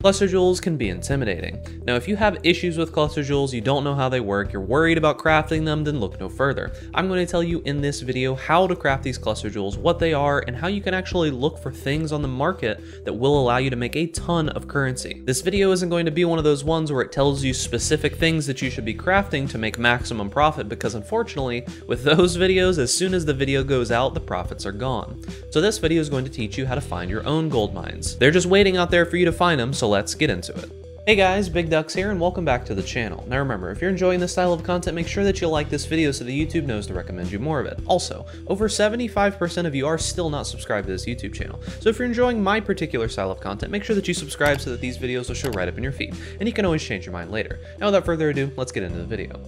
Cluster jewels can be intimidating. Now, if you have issues with cluster jewels, you don't know how they work, you're worried about crafting them, then look no further. I'm going to tell you in this video how to craft these cluster jewels, what they are, and how you can actually look for things on the market that will allow you to make a ton of currency. This video isn't going to be one of those ones where it tells you specific things that you should be crafting to make maximum profit, because unfortunately, with those videos, as soon as the video goes out, the profits are gone. So this video is going to teach you how to find your own gold mines. They're just waiting out there for you to find them, so let's get into it. Hey guys, Big Ducks here and welcome back to the channel. Now remember, if you're enjoying this style of content, make sure that you like this video so the YouTube knows to recommend you more of it. Also, over 75% of you are still not subscribed to this YouTube channel. So if you're enjoying my particular style of content, make sure that you subscribe so that these videos will show right up in your feed. And you can always change your mind later. Now without further ado, let's get into the video.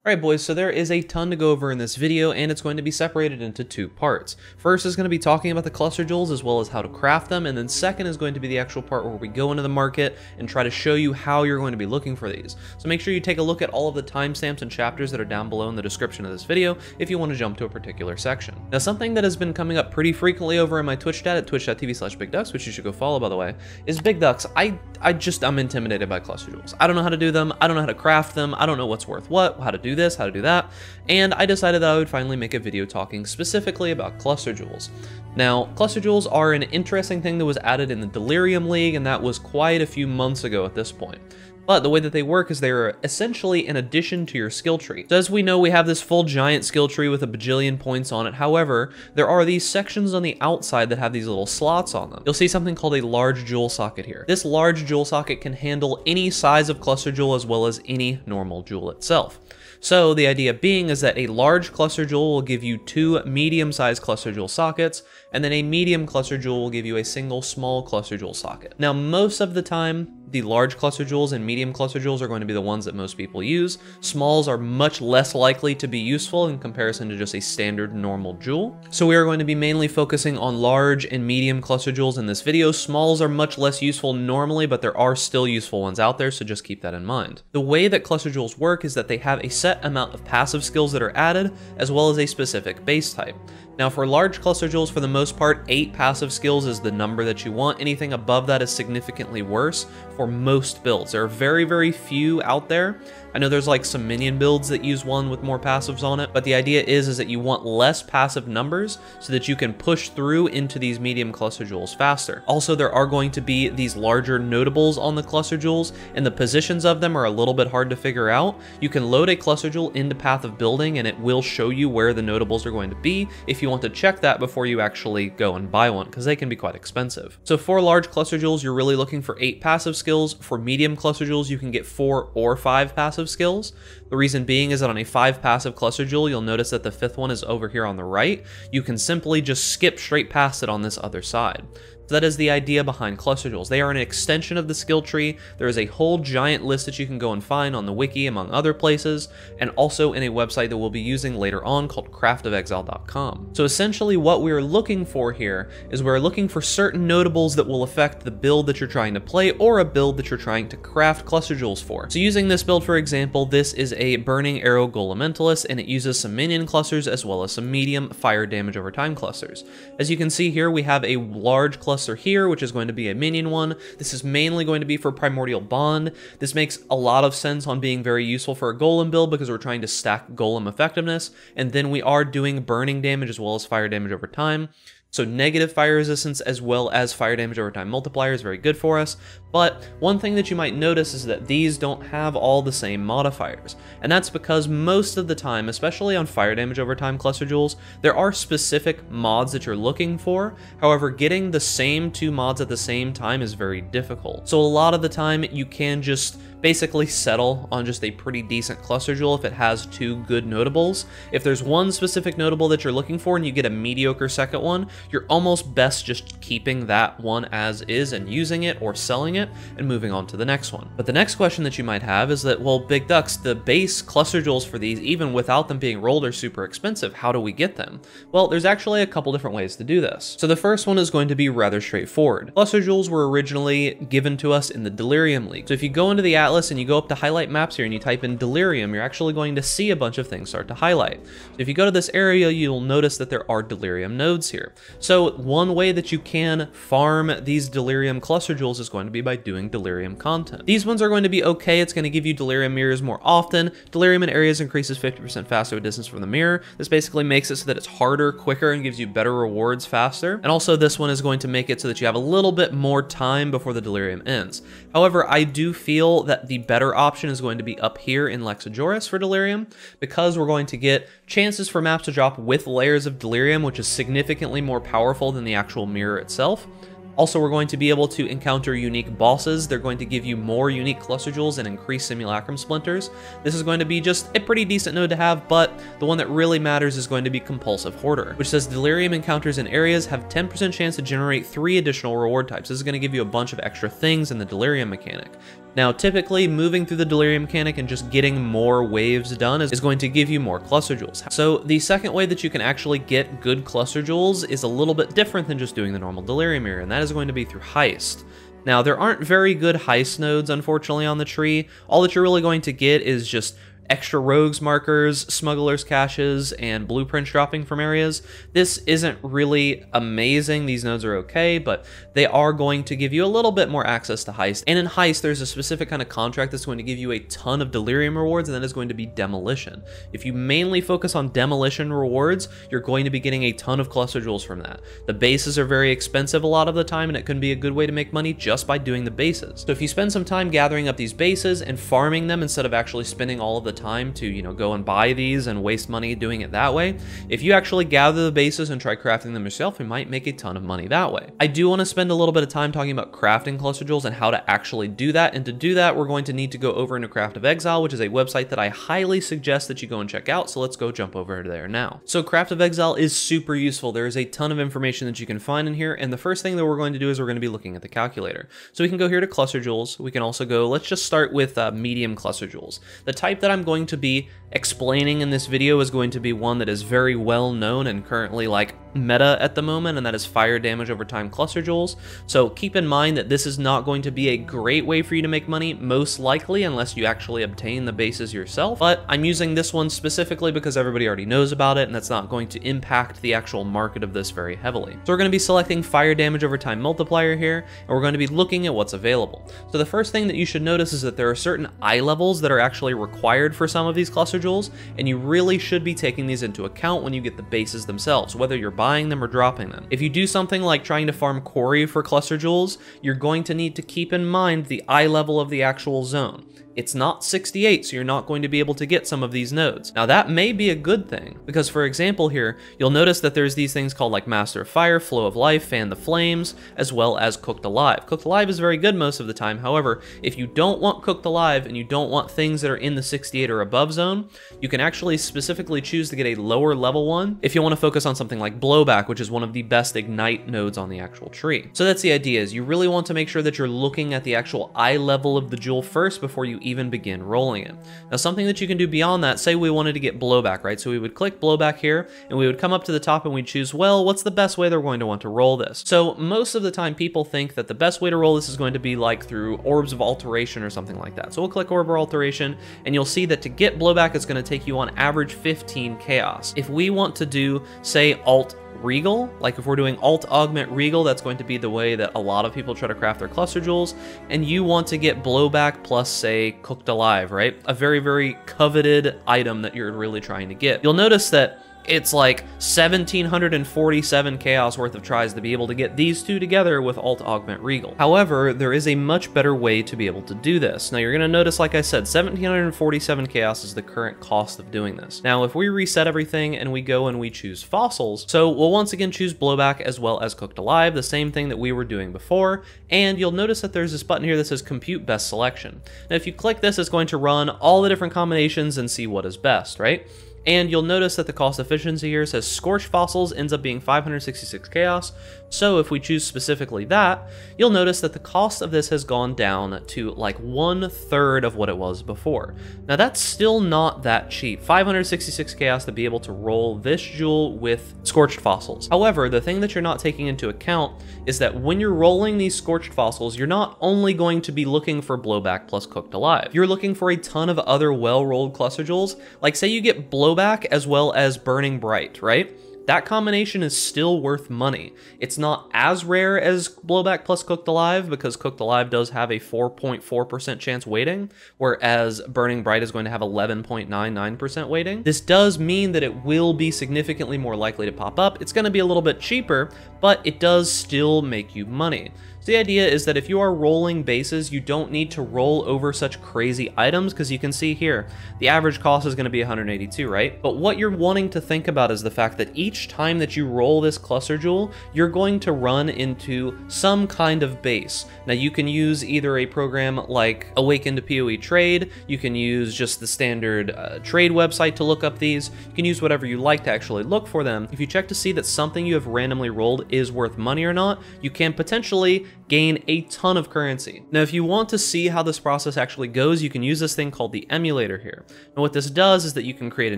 Alright boys, so there is a ton to go over in this video, and it's going to be separated into two parts. First is going to be talking about the cluster jewels as well as how to craft them, and then second is going to be the actual part where we go into the market and try to show you how you're going to be looking for these. So make sure you take a look at all of the timestamps and chapters that are down below in the description of this video if you want to jump to a particular section. Now something that has been coming up pretty frequently over in my Twitch chat at twitch.tv/BigDucks, which you should go follow by the way, is Big Ducks. I'm intimidated by cluster jewels. I don't know how to do them, I don't know how to craft them, I don't know what's worth what, how to do this, how to do that, and I decided that I would finally make a video talking specifically about cluster jewels. Now, cluster jewels are an interesting thing that was added in the Delirium League, and that was quite a few months ago at this point. But the way that they work is they're essentially an addition to your skill tree. So as we know, we have this full giant skill tree with a bajillion points on it. However, there are these sections on the outside that have these little slots on them. You'll see something called a large jewel socket here. This large jewel socket can handle any size of cluster jewel as well as any normal jewel itself. So the idea being is that a large cluster jewel will give you two medium-sized cluster jewel sockets, and then a medium cluster jewel will give you a single small cluster jewel socket. Now, most of the time, the large cluster jewels and medium cluster jewels are going to be the ones that most people use. Smalls are much less likely to be useful in comparison to just a standard normal jewel. So we are going to be mainly focusing on large and medium cluster jewels in this video. Smalls are much less useful normally, but there are still useful ones out there, so just keep that in mind. The way that cluster jewels work is that they have a set amount of passive skills that are added, as well as a specific base type. Now for large cluster jewels, for the most part, 8 passive skills is the number that you want. Anything above that is significantly worse for most builds. There are very, very few out there. I know there's like some minion builds that use one with more passives on it, but the idea is that you want less passive numbers so that you can push through into these medium cluster jewels faster. Also, there are going to be these larger notables on the cluster jewels, and the positions of them are a little bit hard to figure out. You can load a cluster jewel into Path of Building, and it will show you where the notables are going to be if you want to check that before you actually go and buy one, because they can be quite expensive. So for large cluster jewels, you're really looking for 8 passive skills. For medium cluster jewels, you can get 4 or 5 passive skills. The reason being is that on a 5 passive cluster jewel, you'll notice that the 5th one is over here on the right. You can simply just skip straight past it on this other side. So that is the idea behind cluster jewels. They are an extension of the skill tree. There is a whole giant list that you can go and find on the wiki, among other places, and also in a website that we'll be using later on called craftofexile.com. So essentially what we are looking for here is we're looking for certain notables that will affect the build that you're trying to play or a build that you're trying to craft cluster jewels for. So using this build, for example, this is a Burning Arrow Golementalist, and it uses some minion clusters as well as some medium fire damage over time clusters. As you can see here, we have a large cluster here, which is going to be a minion one. This is mainly going to be for Primordial Bond. This makes a lot of sense on being very useful for a golem build because we're trying to stack golem effectiveness, and then we are doing burning damage as well as fire damage over time. So negative fire resistance as well as fire damage over time multiplier is very good for us. But one thing that you might notice is that these don't have all the same modifiers. And that's because most of the time, especially on fire damage over time cluster jewels, there are specific mods that you're looking for. However, getting the same 2 mods at the same time is very difficult. So a lot of the time you can just basically settle on just a pretty decent cluster jewel if it has 2 good notables. If there's one specific notable that you're looking for and you get a mediocre second one, you're almost best just keeping that one as is and using it or selling it and moving on to the next one. But the next question that you might have is that, well, Big Ducks, the base cluster jewels for these, even without them being rolled, are super expensive. How do we get them? Well, there's actually a couple different ways to do this. So the first one is going to be rather straightforward. Cluster jewels were originally given to us in the Delirium League. So if you go into the Atlas and you go up to highlight maps here and you type in Delirium, you're actually going to see a bunch of things start to highlight. So if you go to this area, you'll notice that there are Delirium nodes here. So one way that you can farm these delirium cluster jewels is going to be by doing delirium content. These ones are going to be okay. It's going to give you delirium mirrors more often. Delirium in areas increases 50% faster with distance from the mirror. This basically makes it so that it's harder, quicker, and gives you better rewards faster. And also this one is going to make it so that you have a little bit more time before the delirium ends. However, I do feel that the better option is going to be up here in Lexajoris for delirium, because we're going to get chances for maps to drop with layers of delirium, which is significantly more powerful than the actual mirror itself. Also, we're going to be able to encounter unique bosses. They're going to give you more unique cluster jewels and increase simulacrum splinters. This is going to be just a pretty decent node to have, but the one that really matters is going to be compulsive hoarder, which says delirium encounters in areas have 10% chance to generate 3 additional reward types. This is going to give you a bunch of extra things in the delirium mechanic. Now, typically, moving through the delirium mechanic and just getting more waves done is going to give you more cluster jewels. So the second way that you can actually get good cluster jewels is a little bit different than just doing the normal delirium mirror, and that is going to be through heist. Now, there aren't very good heist nodes, unfortunately, on the tree. All that you're really going to get is just extra rogues markers, smugglers caches, and blueprints dropping from areas. This isn't really amazing. These nodes are okay, but they are going to give you a little bit more access to heist. And in heist, there's a specific kind of contract that's going to give you a ton of delirium rewards, and that is going to be demolition. If you mainly focus on demolition rewards, you're going to be getting a ton of cluster jewels from that. The bases are very expensive a lot of the time, and it can be a good way to make money just by doing the bases. So if you spend some time gathering up these bases and farming them instead of actually spending all of the time to, go and buy these and waste money doing it that way, if you actually gather the bases and try crafting them yourself, you might make a ton of money that way. I do want to spend a little bit of time talking about crafting cluster jewels and how to actually do that. And to do that, we're going to need to go over into Craft of Exile, which is a website that I highly suggest that you go and check out. So let's go jump over to there now. So Craft of Exile is super useful. There is a ton of information that you can find in here. And the first thing that we're going to do is we're going to be looking at the calculator. So we can go here to cluster jewels. We can also go, let's just start with medium cluster jewels. The type that I'm going to be explaining in this video is going to be one that is very well known and currently meta at the moment, and that is fire damage over time cluster jewels. So keep in mind that this is not going to be a great way for you to make money, most likely, unless you actually obtain the bases yourself. But I'm using this one specifically because everybody already knows about it, and that's not going to impact the actual market of this very heavily. So we're going to be selecting fire damage over time multiplier here, and we're going to be looking at what's available. So the first thing that you should notice is that there are certain eye levels that are actually required for some of these cluster jewels, and you really should be taking these into account when you get the bases themselves, whether you're buying them or dropping them. If you do something like trying to farm quarry for cluster jewels, you're going to need to keep in mind the eye level of the actual zone. It's not 68, so you're not going to be able to get some of these nodes. Now that may be a good thing, because for example here, you'll notice that there's these things called Master of Fire, Flow of Life, Fan the Flames, as well as Cooked Alive. Cooked Alive is very good most of the time. However, if you don't want Cooked Alive and you don't want things that are in the 68 or above zone, you can actually specifically choose to get a lower level one if you want to focus on something like Blowback, which is one of the best Ignite nodes on the actual tree. So that's the idea, is you really want to make sure that you're looking at the actual eye level of the jewel first before you even begin rolling it. Now something that you can do beyond that, say we wanted to get Blowback, right? So we would click Blowback here and we would come up to the top and we'd choose, well, what's the best way they're going to want to roll this? So most of the time people think that the best way to roll this is going to be through Orbs of Alteration or something like that. So we'll click Orb of Alteration and you'll see that to get Blowback it's going to take you on average 15 chaos. If we want to do, say, Alt Regal, if we're doing Alt Augment Regal, that's going to be the way that a lot of people try to craft their cluster jewels, and you want to get Blowback plus, say, Cooked Alive, right? A very, very coveted item that you're really trying to get. You'll notice that it's 1,747 chaos worth of tries to be able to get these two together with Alt Augment Regal. However, there is a much better way to be able to do this. Now you're going to notice, like I said, 1,747 chaos is the current cost of doing this. Now if we reset everything and we go and we choose fossils, so we'll once again choose Blowback as well as Cooked Alive, the same thing that we were doing before, and you'll notice that there's this button here that says Compute Best Selection. Now if you click this, it's going to run all the different combinations and see what is best, right? And you'll notice that the cost efficiency here says Scorched Fossils ends up being 566 chaos. So if we choose specifically that, you'll notice that the cost of this has gone down to 1/3 of what it was before. Now that's still not that cheap. 566 chaos to be able to roll this jewel with Scorched Fossils. However, the thing that you're not taking into account is that when you're rolling these Scorched Fossils, you're not only going to be looking for Blowback plus Cooked Alive. You're looking for a ton of other well-rolled cluster jewels. Say you get Blowback as well as Burning Bright, right? that combination is still worth money. It's not as rare as Blowback plus Cooked Alive, because Cooked Alive does have a 4.4% chance weighting, whereas Burning Bright is going to have 11.99% weighting. This does mean that it will be significantly more likely to pop up. It's going to be a little bit cheaper, but it does still make you money. So the idea is that if you are rolling bases, you don't need to roll over such crazy items, because you can see here, the average cost is going to be 182, right? But what you're wanting to think about is the fact that each time that you roll this cluster jewel, you're going to run into some kind of base. Now you can use either a program like Awaken to PoE Trade, you can use just the standard trade website to look up these, you can use whatever you like to actually look for them. If you check to see that something you have randomly rolled is worth money or not, you can potentially gain a ton of currency. Now, if you want to see how this process actually goes, you can use this thing called the emulator here. And what this does is that you can create a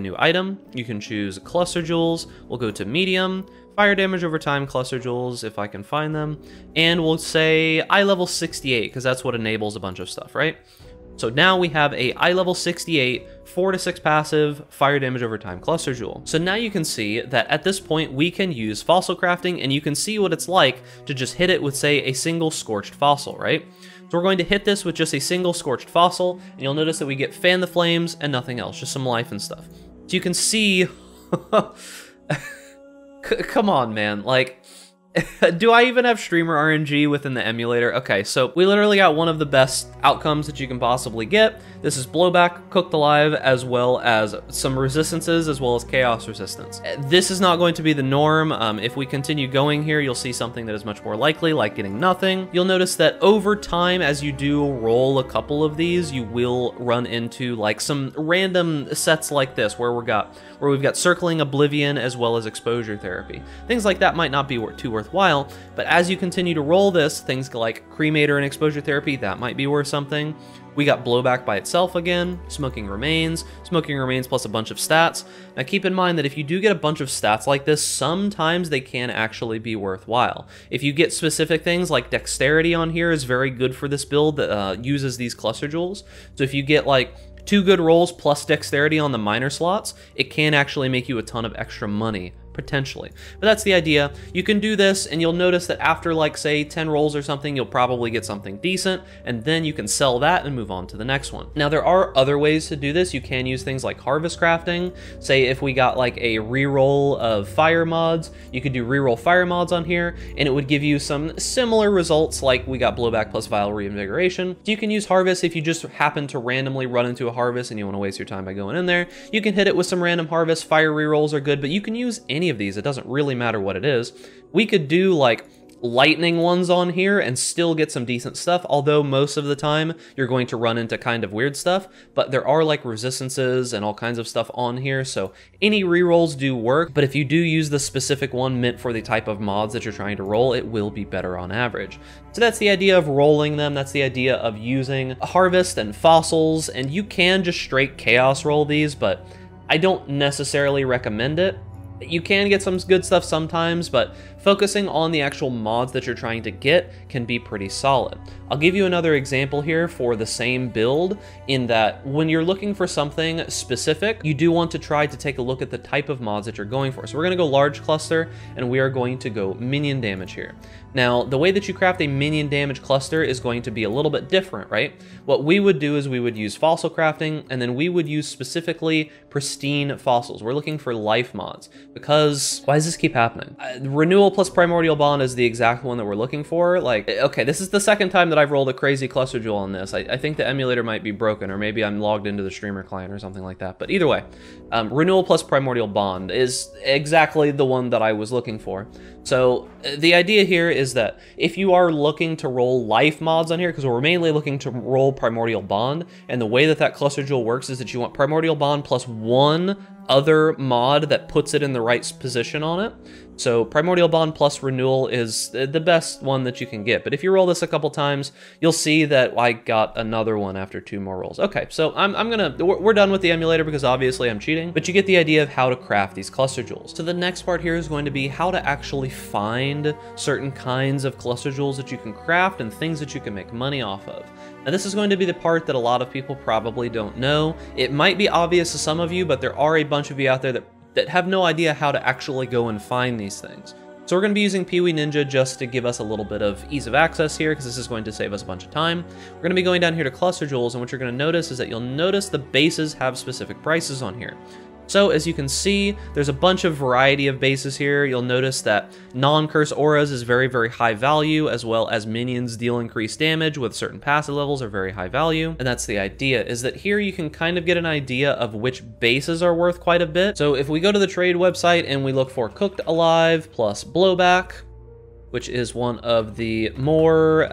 new item, you can choose cluster jewels, we'll go to medium, fire damage over time cluster jewels, if I can find them, and we'll say eye level 68, because that's what enables a bunch of stuff, right? So now we have a eye level 68, 4 to 6 passive, fire damage over time cluster jewel. So now you can see that at this point we can use fossil crafting, and you can see what it's like to just hit it with, say, a single scorched fossil, right? So we're going to hit this with just a single scorched fossil, and you'll notice that we get fan the flames and nothing else, just some life and stuff. So you can see, come on, man, like, do I even have streamer RNG within the emulator? Okay, so we literally got one of the best outcomes that you can possibly get. This is Blowback, Cooked Alive, as well as some resistances, as well as chaos resistance. This is not going to be the norm. If we continue going here, you'll see something that is much more likely, like getting nothing. You'll notice that over time, as you do roll a couple of these, you will run into like some random sets like this, where we've got Circling Oblivion as well as Exposure Therapy. Things like that might not be too worthwhile, but as you continue to roll this, things like Cremator and Exposure Therapy, that might be worth something. We got Blowback by itself again, Smoking Remains plus a bunch of stats. Now keep in mind that if you do get a bunch of stats like this, sometimes they can actually be worthwhile. If you get specific things like Dexterity on here is very good for this build that uses these cluster jewels. So if you get like 2 good rolls plus Dexterity on the minor slots, it can actually make you a ton of extra money, potentially. But that's the idea. You can do this, and you'll notice that after, like, say, 10 rolls or something, you'll probably get something decent, and then you can sell that and move on to the next one. Now, there are other ways to do this. You can use things like harvest crafting. Say, if we got, like, a reroll of fire mods, you could do reroll fire mods on here, and it would give you some similar results, like we got Blowback plus Vile Reinvigoration. So you can use harvest if you just happen to randomly run into a harvest and you want to waste your time by going in there. You can hit it with some random harvest. Fire rerolls are good, but you can use any of these. It doesn't really matter what it is. We could do like lightning ones on here and still get some decent stuff, although most of the time you're going to run into kind of weird stuff, but there are like resistances and all kinds of stuff on here, so any rerolls do work, but if you do use the specific one meant for the type of mods that you're trying to roll, it will be better on average. So that's the idea of rolling them, that's the idea of using harvest and fossils, and you can just straight chaos roll these, but I don't necessarily recommend it. You can get some good stuff sometimes, but focusing on the actual mods that you're trying to get can be pretty solid. I'll give you another example here for the same build, in that when you're looking for something specific, you do want to try to take a look at the type of mods that you're going for. So we're going to go large cluster, and we are going to go minion damage here. Now, the way that you craft a minion damage cluster is going to be a little bit different, right? What we would do is we would use fossil crafting, and then we would use specifically pristine fossils. We're looking for life mods, because why does this keep happening? Renewal plus Primordial Bond is the exact one that we're looking for. Like, okay, this is the second time that I've rolled a crazy cluster jewel on this. I think the emulator might be broken, or maybe I'm logged into the streamer client or something like that. But either way, Renewal plus Primordial Bond is exactly the one that I was looking for. So the idea here is that if you are looking to roll life mods on here, because we're mainly looking to roll Primordial Bond, and the way that that cluster jewel works is that you want Primordial Bond plus one other mod that puts it in the right position on it. So Primordial Bond plus Renewal is the best one that you can get. But if you roll this a couple times, you'll see that I got another one after 2 more rolls. Okay, so we're done with the emulator because obviously I'm cheating, but you get the idea of how to craft these cluster jewels. So the next part here is going to be how to actually find certain kinds of cluster jewels that you can craft and things that you can make money off of. Now this is going to be the part that a lot of people probably don't know. It might be obvious to some of you, but there are a bunch of you out there that that have no idea how to actually go and find these things. So we're going to be using Pee-wee Ninja just to give us a little bit of ease of access here, because this is going to save us a bunch of time. We're going to be going down here to Cluster Jewels, and what you're going to notice is that you'll notice the bases have specific prices on here. So as you can see, there's a bunch of variety of bases here. You'll notice that non-curse auras is very, very high value, as well as minions deal increased damage with certain passive levels are very high value. And that's the idea, is that here you can kind of get an idea of which bases are worth quite a bit. So if we go to the trade website and we look for Cooked Alive plus Blowback, which is one of the more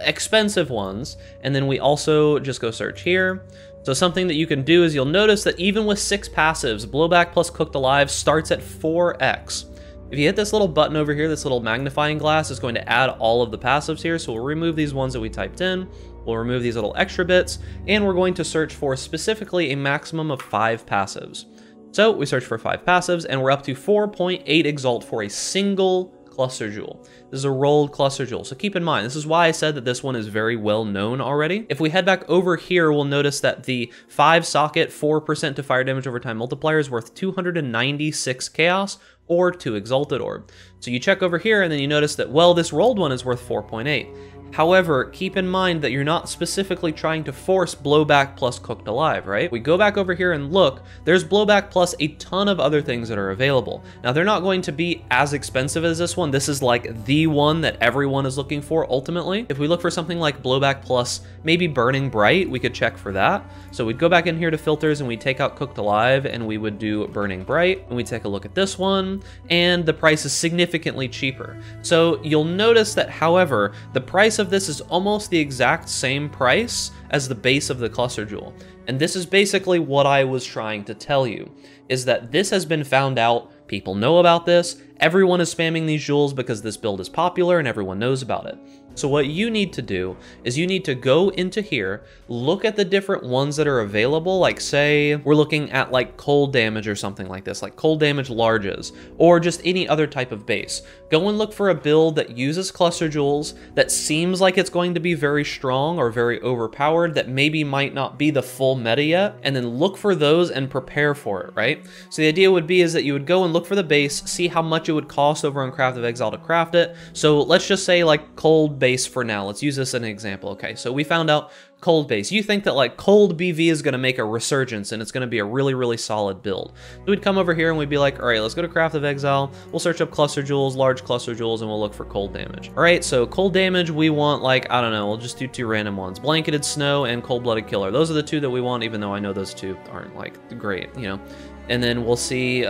expensive ones, and then we also just go search here. So something that you can do is you'll notice that even with 6 passives, Blowback plus Cooked Alive starts at 4x. If you hit this little button over here, this little magnifying glass is going to add all of the passives here. So we'll remove these ones that we typed in. We'll remove these little extra bits, and we're going to search for specifically a maximum of 5 passives. So we search for 5 passives, and we're up to 4.8 Exalt for a single Cluster Jewel. This is a rolled Cluster Jewel, so keep in mind, this is why I said that this one is very well known already. If we head back over here, we'll notice that the 5 socket 4% to fire damage over time multiplier is worth 296 Chaos or 2 Exalted Orb. So you check over here and then you notice that, well, this rolled one is worth 4.8. However, keep in mind that you're not specifically trying to force Blowback plus Cooked Alive, right? We go back over here and look, there's Blowback plus a ton of other things that are available. Now, they're not going to be as expensive as this one. This is like the one that everyone is looking for ultimately. If we look for something like Blowback plus maybe Burning Bright, we could check for that. So we'd go back in here to filters and we take out Cooked Alive and we would do Burning Bright, and we take a look at this one, and the price is significantly cheaper. So you'll notice that, however, the price of this is almost the exact same price as the base of the Cluster Jewel. And this is basically what I was trying to tell you, is that this has been found out, people know about this, everyone is spamming these jewels because this build is popular and everyone knows about it. So what you need to do is you need to go into here, look at the different ones that are available, like say we're looking at like cold damage or something like this, like cold damage larges, or just any other type of base. Go and look for a build that uses Cluster Jewels, that seems like it's going to be very strong or very overpowered, that maybe might not be the full meta yet, and then look for those and prepare for it, right? So the idea would be is that you would go and look for the base, see how much it would cost over on Craft of Exile to craft it. So let's just say like cold base for now. Let's use this as an example. Okay, so we found out cold base. You think that like cold BV is going to make a resurgence and it's going to be a really, really solid build. So we'd come over here and we'd be like, all right, let's go to Craft of Exile. We'll search up Cluster Jewels, large Cluster Jewels, and we'll look for cold damage. All right, so cold damage, we want like, I don't know, we'll just do 2 random ones. Blanketed Snow and Cold-Blooded Killer. Those are the 2 that we want, even though I know those 2 aren't like great, you know. And then we'll see,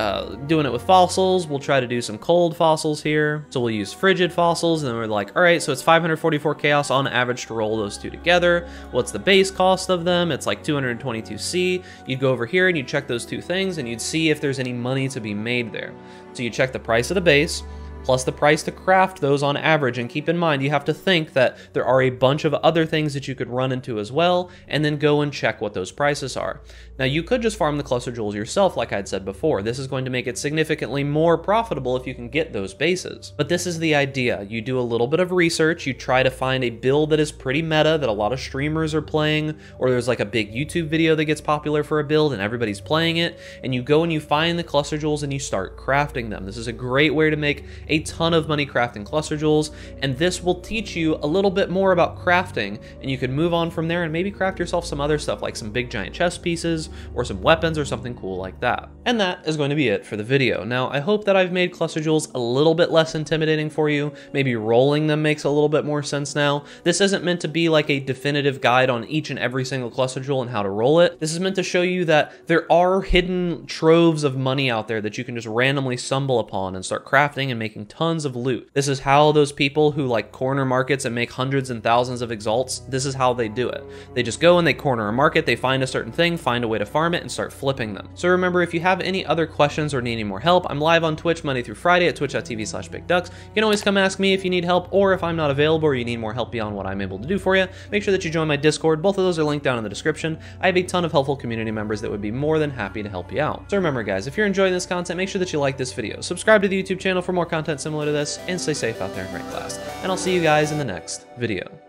doing it with fossils, we'll try to do some cold fossils here. So we'll use frigid fossils, and then we're like, all right, so it's 544 chaos on average to roll those 2 together. What's the base cost of them? It's like 222C. You'd go over here and you'd check those 2 things, and you'd see if there's any money to be made there. So you check the price of the base, plus the price to craft those on average, and keep in mind, you have to think that there are a bunch of other things that you could run into as well, and then go and check what those prices are. Now, you could just farm the Cluster Jewels yourself, like I'd said before. This is going to make it significantly more profitable if you can get those bases. But this is the idea. You do a little bit of research, you try to find a build that is pretty meta, that a lot of streamers are playing, or there's like a big YouTube video that gets popular for a build and everybody's playing it, and you go and you find the Cluster Jewels and you start crafting them. This is a great way to make a ton of money crafting Cluster Jewels, and this will teach you a little bit more about crafting, and you can move on from there and maybe craft yourself some other stuff like some big giant chest pieces or some weapons or something cool like that. And that is going to be it for the video. Now, I hope that I've made Cluster Jewels a little bit less intimidating for you. Maybe rolling them makes a little bit more sense now. This isn't meant to be like a definitive guide on each and every single Cluster Jewel and how to roll it. This is meant to show you that there are hidden troves of money out there that you can just randomly stumble upon and start crafting and making tons of loot. This is how those people who like corner markets and make hundreds and thousands of exalts, this is how they do it. They just go and they corner a market, they find a certain thing, find a way to farm it, and start flipping them. So remember, if you have any other questions or need any more help, I'm live on Twitch Monday through Friday at twitch.tv/bigducks. You can always come ask me if you need help, or if I'm not available or you need more help beyond what I'm able to do for you. Make sure that you join my Discord. Both of those are linked down in the description. I have a ton of helpful community members that would be more than happy to help you out. So remember, guys, if you're enjoying this content, make sure that you like this video, subscribe to the YouTube channel for more content similar to this, and stay safe out there in rank class. And I'll see you guys in the next video.